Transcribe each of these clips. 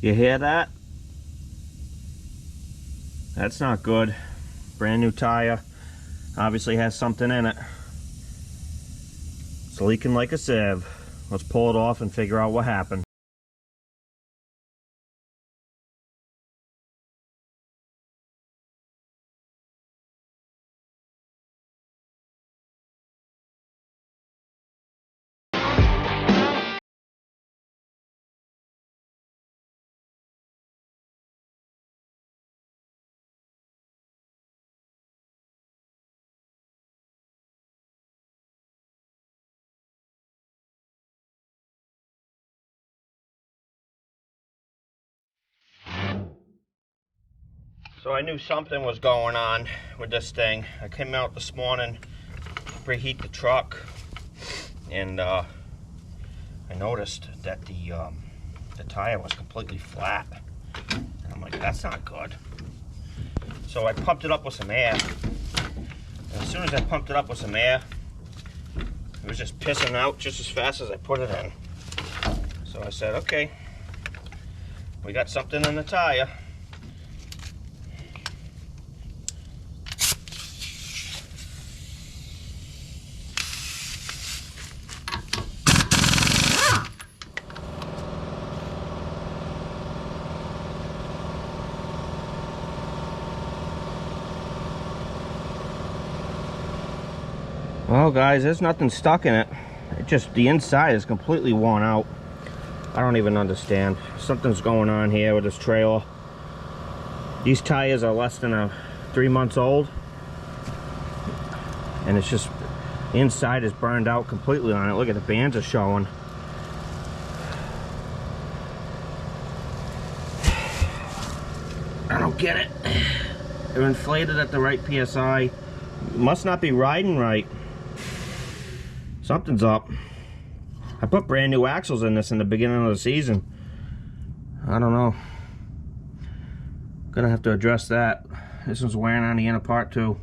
You hear that? That's not good. Brand new tire. Obviously has something in it. It's leaking like a sieve. Let's pull it off and figure out what happened. So I knew something was going on with this thing. I came out this morning to preheat the truck, and I noticed that the tire was completely flat. And I'm like, that's not good. So I pumped it up with some air. And as soon as I pumped it up with some air, it was just pissing out just as fast as I put it in. So I said, okay, we got something in the tire. Well, guys, there's nothing stuck in it. It just, the inside is completely worn out. I don't even understand. Something's going on here with this trailer. These tires are less than 3 months old. And it's just, the inside is burned out completely on it. Look at the bands are showing. I don't get it. They're inflated at the right PSI. Must not be riding right. Something's up. I put brand new axles in this in the beginning of the season. I don't know. Gonna have to address that. This one's wearing on the inner part too.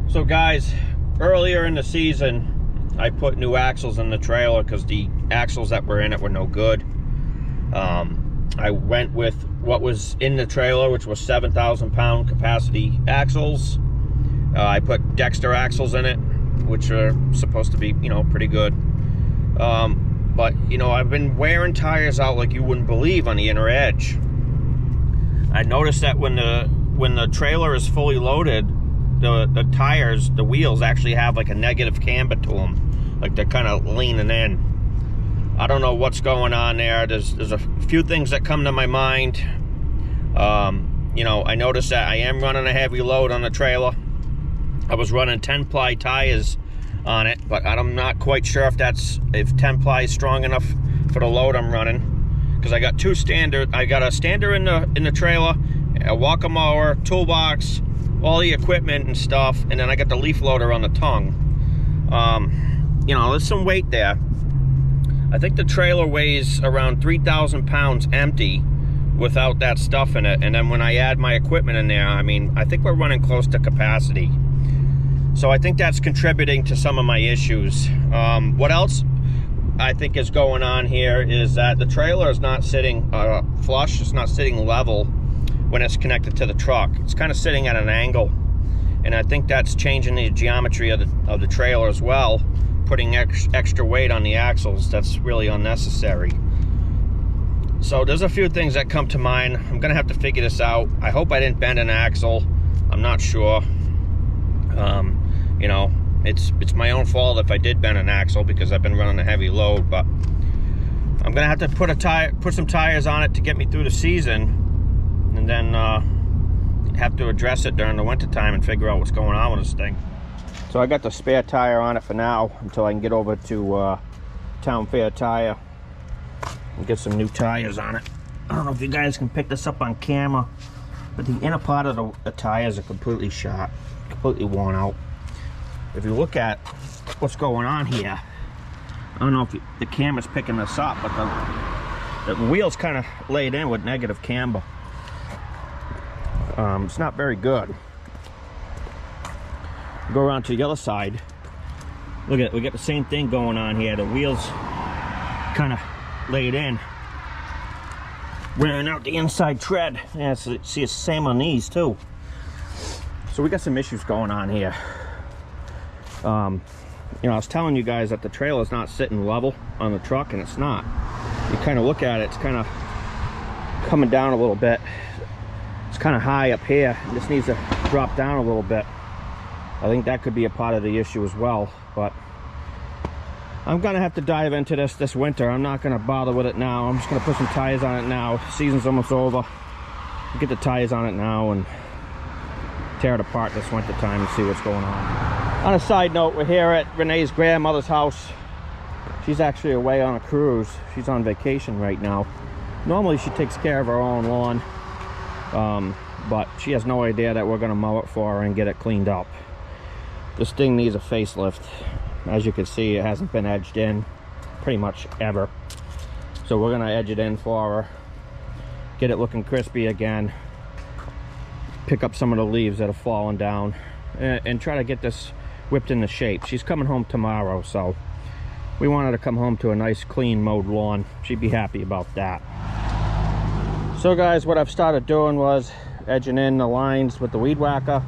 So guys, earlier in the season, I put new axles in the trailer because the axles that were in it were no good. I went with what was in the trailer, which was 7,000 pound capacity axles. I put Dexter axles in it, which are supposed to be, you know, pretty good. But, you know, I've been wearing tires out like you wouldn't believe on the inner edge. I noticed that when the trailer is fully loaded, the tires, the wheels actually have like a negative camber to them. Like they're kind of leaning in. I don't know what's going on there. There's a few things that come to my mind. You know, I noticed that I am running a heavy load on the trailer. I was running 10-ply tires on it, but I'm not quite sure if 10-ply is strong enough for the load I'm running. Because I got two standard. I got a stander in the trailer, a walker mower, toolbox, all the equipment and stuff, and then I got the leaf loader on the tongue. You know, there's some weight there. I think the trailer weighs around 3,000 pounds empty without that stuff in it, and then when I add my equipment in there, I mean, I think we're running close to capacity. So I think that's contributing to some of my issues. What else I think is going on here is that the trailer is not sitting flush, it's not sitting level when it's connected to the truck. It's kind of sitting at an angle, and I think that's changing the geometry of the trailer as well, putting extra weight on the axles that's really unnecessary. So there's a few things that come to mind. I'm gonna have to figure this out. I hope I didn't bend an axle. I'm not sure. You know, it's my own fault if I did bend an axle because I've been running a heavy load, but I'm gonna have to put some tires on it to get me through the season, and then have to address it during the winter time and figure out what's going on with this thing. So I got the spare tire on it for now until I can get over to Town Fair Tire and get some new tires on it. I don't know if you guys can pick this up on camera, but the inner part of the tires are completely shot, completely worn out. If you look at what's going on here, I don't know if the camera's picking this up, but the wheel's kind of laid in with negative camber. It's not very good. Go around to the other side. Look at, we got the same thing going on here. The wheels kind of laid in. wearing out the inside tread. Yeah, see it's the same on these too. So we got some issues going on here. You know, I was telling you guys that the trailer's not sitting level on the truck, and it's not. You kind of look at it, it's kind of coming down a little bit. It's kind of high up here. It just needs to drop down a little bit. I think that could be a part of the issue as well, but I'm gonna have to dive into this winter. I'm not gonna bother with it now. I'm just gonna put some tires on it now. Season's almost over. Get the tires on it now and tear it apart this winter time and see what's going on. On a side note, we're here at Renee's grandmother's house. She's actually away on a cruise. She's on vacation right now. Normally she takes care of her own lawn, but she has no idea that we're gonna mow it for her and get it cleaned up. This thing needs a facelift. As you can see, it hasn't been edged in pretty much ever. So we're gonna edge it in for her, get it looking crispy again, pick up some of the leaves that have fallen down, and try to get this whipped into shape. She's coming home tomorrow, so we want her to come home to a nice clean mowed lawn. She'd be happy about that. So guys, what I've started doing was edging in the lines with the weed whacker,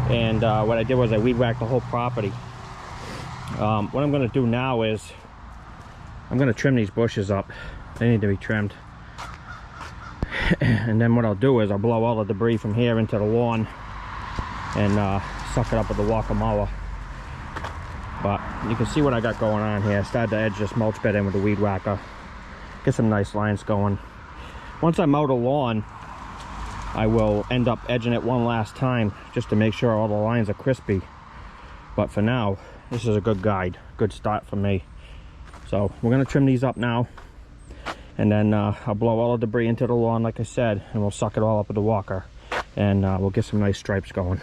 and what I did was I weed whacked the whole property. What I'm going to do now is I'm going to trim these bushes up. They need to be trimmed. And then what I'll do is I'll blow all the debris from here into the lawn and suck it up with the walker mower. But you can see what I got going on here. I started to edge this mulch bed in with the weed whacker. Get some nice lines going. Once I mow the lawn, I will end up edging it one last time just to make sure all the lines are crispy. But for now, this is a good guide, good start for me. So we're gonna trim these up now, and then I'll blow all the debris into the lawn like I said, and we'll suck it all up with the walker, and we'll get some nice stripes going.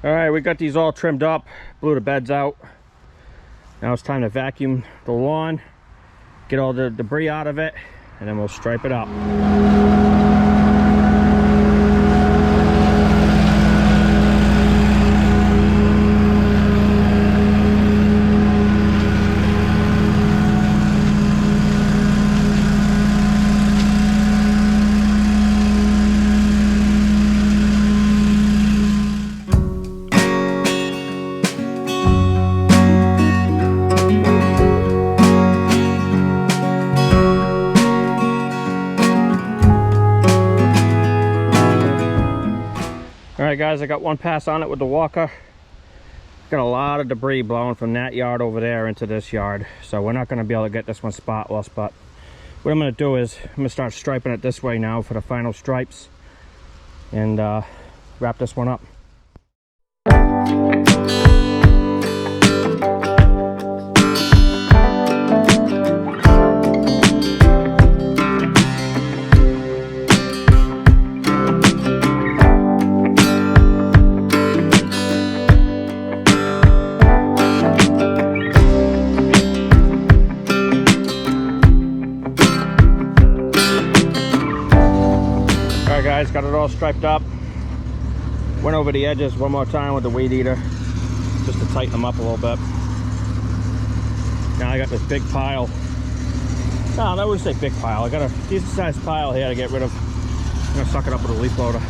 Alright, we got these all trimmed up, blew the beds out. Now it's time to vacuum the lawn, get all the debris out of it, and then we'll stripe it up. Alright guys, I got one pass on it with the walker. Got a lot of debris blowing from that yard over there into this yard, so we're not going to be able to get this one spotless. But what I'm going to do is I'm going to start striping it this way now for the final stripes, and wrap this one up. Guys, got it all striped up. Went over the edges one more time with the weed eater just to tighten them up a little bit. Now I got this big pile. No, I wouldn't say big pile. I got a decent sized pile here to get rid of. I'm gonna suck it up with a leaf loader.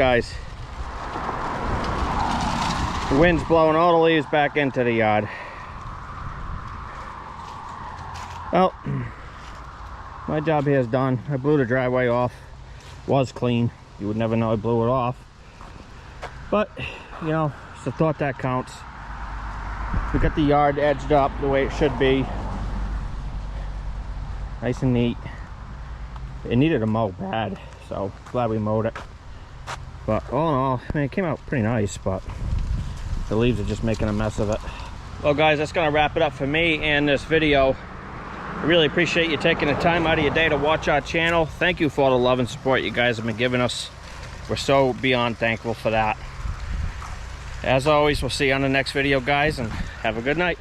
guys. The wind's blowing all the leaves back into the yard. Well, my job here is done. I blew the driveway off. Was clean. You would never know I blew it off. But, you know, it's the thought that counts. We got the yard edged up the way it should be. Nice and neat. It needed a mow bad, so glad we mowed it. But all in all, I mean, it came out pretty nice, but the leaves are just making a mess of it. Well guys, that's gonna wrap it up for me and this video. I really appreciate you taking the time out of your day to watch our channel. Thank you for all the love and support you guys have been giving us. We're so beyond thankful for that. As always, we'll see you on the next video, guys, and have a good night.